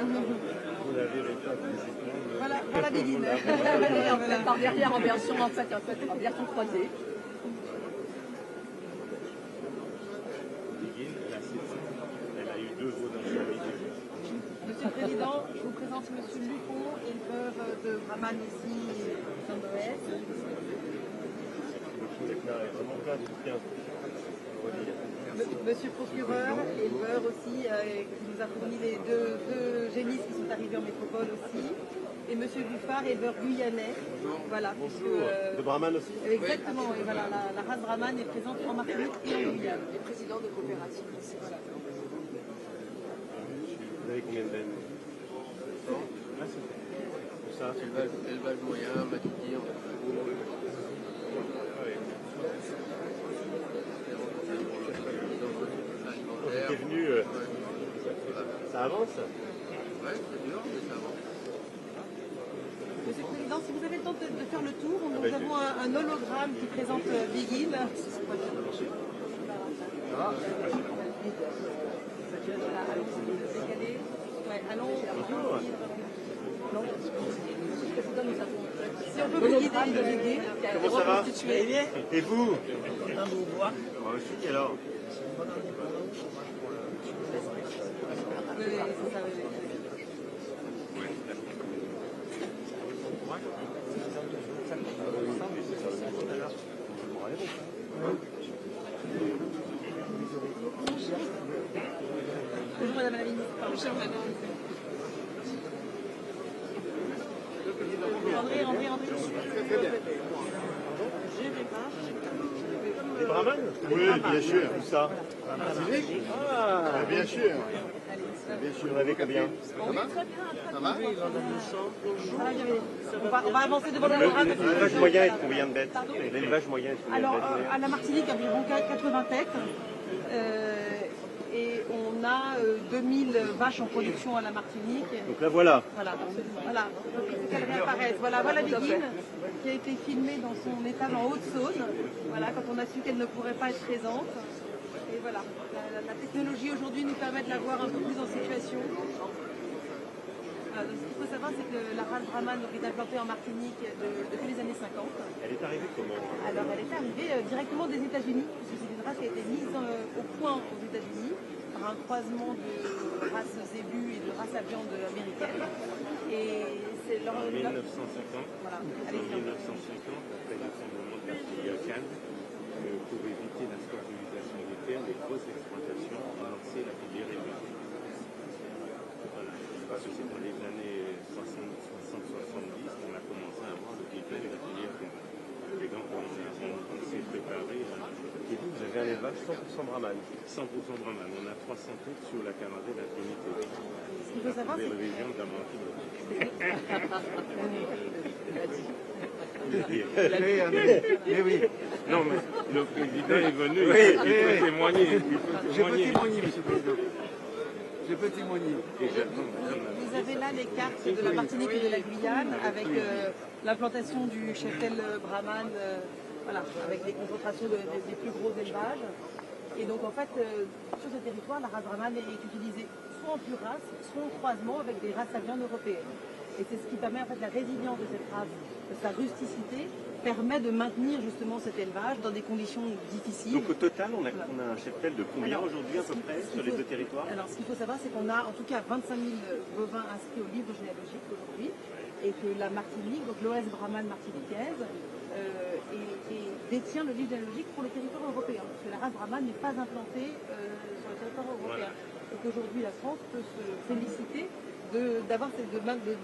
Vous l'avez pas physiquement. Voilà Biguine. Par derrière en version, en version croisée. Biguine, elle a eu 2 veaux dans son milieu. Monsieur le Président, je vous présente Monsieur Lupon, éleveur de Brahman ici, dans l'Ouest. Monsieur le procureur, éleveur aussi, qui nous a fourni les deux génisses qui sont arrivés en métropole aussi. Et Monsieur Duphard, éleveur guyanais. Voilà, de Brahman aussi. Exactement, et voilà, la race Brahman est présente en Martinique et en Guyane. Les présidents de coopérative. Voilà. Vous avez combien de bennes? Là, c'est pour ça. Élevage moyen, Matiki, T'es venu, ça avance? Ouais, c'est dur, mais ça avance. Monsieur le Président, si vous avez le temps de faire le tour, nous avons un hologramme qui présente Biguine. Ça va? Ouais, allons. Bonjour. Si on peut vous guider, Comment ça va? Et vous? Content de vous voir. Moi aussi, alors. Oui, c'est ça, oui. Bonjour Madame la Ministre. Bonjour Madame. André. Très bien. Les Brahman? Oui, bien sûr. Où ça? Bien sûr. Bien sûr, vous en avez combien? Ça va? On va avancer devant l'hologramme. L'élevage moyen est de combien de bêtes? L'élevage moyen est de combien de Alors, bêtes? à la Martinique, environ 80 têtes. Et on a 2000 vaches en production à la Martinique. Donc là, voilà. Voilà. Donc, qu'elle réapparaisse. Voilà Biguine, qui a été filmée dans son étable en Haute-Saône. Voilà, quand on a su qu'elle ne pourrait pas être présente. Et voilà, la technologie aujourd'hui nous permet de la voir un peu plus en situation. Donc, ce qu'il faut savoir, c'est que la race Brahman est implantée en Martinique depuis les années 50. Elle est arrivée comment? Alors, elle est arrivée directement des États-Unis, puisque c'est une race qui a été mise au point aux États-Unis par un croisement de race zébu et de race à viande américaine. Et c'est leur... En 1950, Voilà. en 1950, après l'effondrement de la filière Cannes, pour éviter la stabilisation des terres, les grosses exploitations ont lancé la filière élevage. Voilà. Parce que c'est dans les années 60-70 qu'on a commencé à avoir le déclin de la filière Cannes. Et donc on s'est préparé. Et vous avez un élevage 100% Brahman? 100% Brahman. On a 300 têtes sur la Canadée de la Trinité. Ce qu'il faut savoir, c'est région de la Martinique. Mais oui. Non, mais le président est venu, il peut témoigner. Je peux témoigner, monsieur le Président. Je peux témoigner. vous avez là les cartes de la Martinique et de la Guyane avec l'implantation du cheptel Brahman, voilà, avec les concentrations des plus gros élevages. Et donc en fait, sur ce territoire, la race Brahman est utilisée soit en pure race, soit en croisement avec des races à viande européennes. Et c'est ce qui permet en fait la résilience de cette race, de sa rusticité, permet de maintenir justement cet élevage dans des conditions difficiles. Donc au total, on a un cheptel de combien aujourd'hui à peu près sur les deux territoires? Alors ce qu'il faut savoir, c'est qu'on a en tout cas 25 000 bovins inscrits au livre généalogique aujourd'hui, et que la Martinique, donc l'OS Brahman martiniquaise, détient le livre généalogique pour le territoire européen, parce que la race Brahman n'est pas implantée sur le territoire européen. Voilà. Donc aujourd'hui, la France peut se féliciter de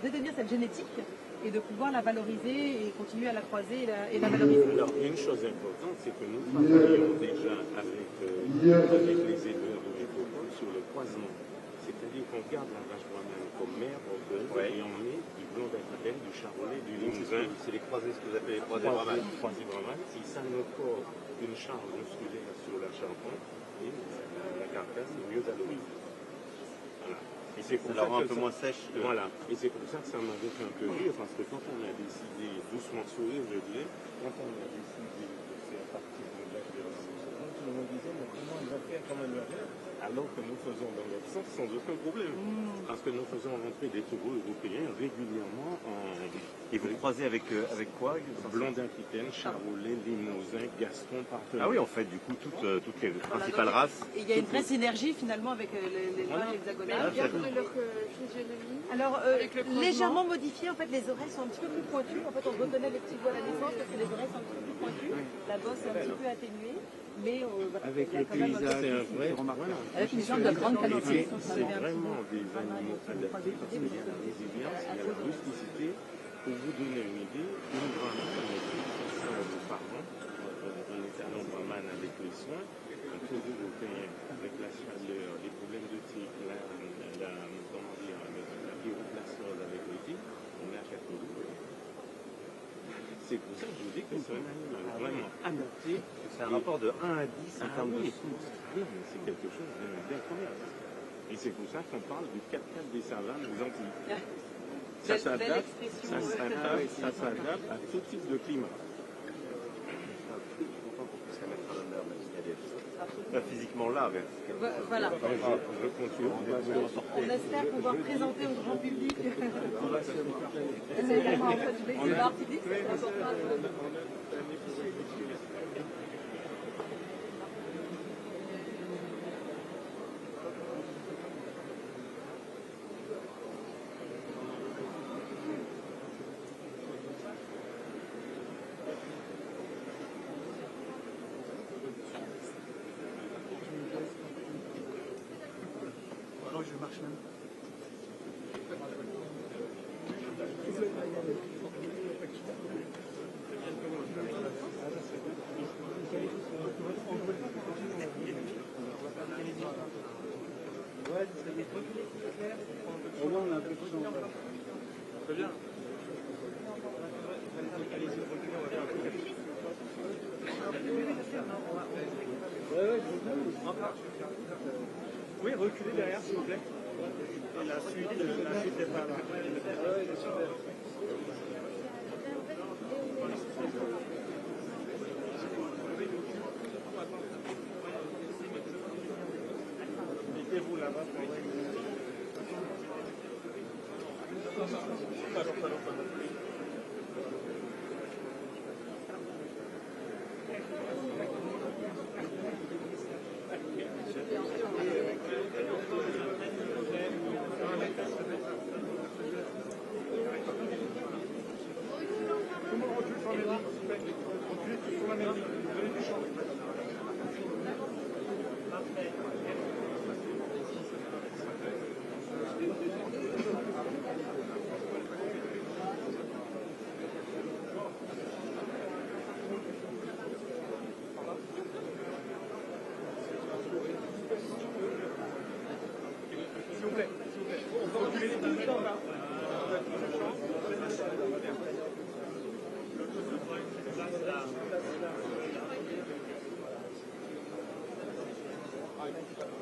détenir cette génétique et de pouvoir la valoriser et continuer à la croiser et la valoriser. Alors, une chose importante, c'est que nous travaillons déjà avec les éleveurs de métropole sur le croisement. C'est-à-dire qu'on garde la vache Brahman comme mère et on met du blanc d'Aquitaine, du Charolais, du Limousin. C'est les croisés, ce que vous appelez les croisés Brahman. Croisés Brahman, qui s'incorporent une charge musculaire sur la charpente et la carcasse est mieux valorisée. Voilà. Et c'est pour ça que un peu moins sèche. Voilà. Et c'est pour ça que ça m'avait fait un peu rire, parce que quand on a décidé, doucement sourire, je dirais, quand on a décidé de faire partie de l'âge de la nous me disait, mais comment on va alors que nous faisons dans l'autre sens sans aucun problème. Parce que nous faisons rentrer des taureaux européens régulièrement en... Et vous croisez avec quoi? Blondin-Aquitaine, Charolais, Limousin, Gaston, Partenaire. Ah oui, en fait, du coup, toutes les principales races. Et il y a une vraie synergie finalement avec les vaches hexagonales. Regardez leur physionomie. Alors, légèrement modifié, en fait, les oreilles sont un petit peu plus pointues. En fait, on reconnaît les petits doigts à la naissance parce que les oreilles sont un petit peu plus pointues. La bosse est un petit peu atténuée. Mais Avec il y a le quand même paysage, c'est un vrai... voilà. Avec une jambe de grande qualité. C'est vraiment des animaux adaptés parce qu'il y a la résilience, il y a la rusticité. Pour vous donner une idée, une grande de parents, on était à l'Ombraman avec les soins, un taureau européen avec la chaleur, les problèmes de type, la pyroplastose avec le type, on a 4 taureaux. C'est pour ça que je vous dis que c'est un animal vraiment adapté. C'est un rapport de 1 à 10 en termes de source. C'est quelque chose d'incroyable. Et c'est pour ça qu'on parle du 4x4 des savanes aux Antilles. Ça s'adapte à tout type de climat. Pas physiquement là, mais... voilà. Je continue. On espère pouvoir présenter au grand public. C'est également en fait du débat public. Je marche même. Au moins, on a un peu de temps. Très bien. Oui, reculez derrière, s'il vous plaît. Et la suite est pas là. Mettez-vous là-bas. Thank you.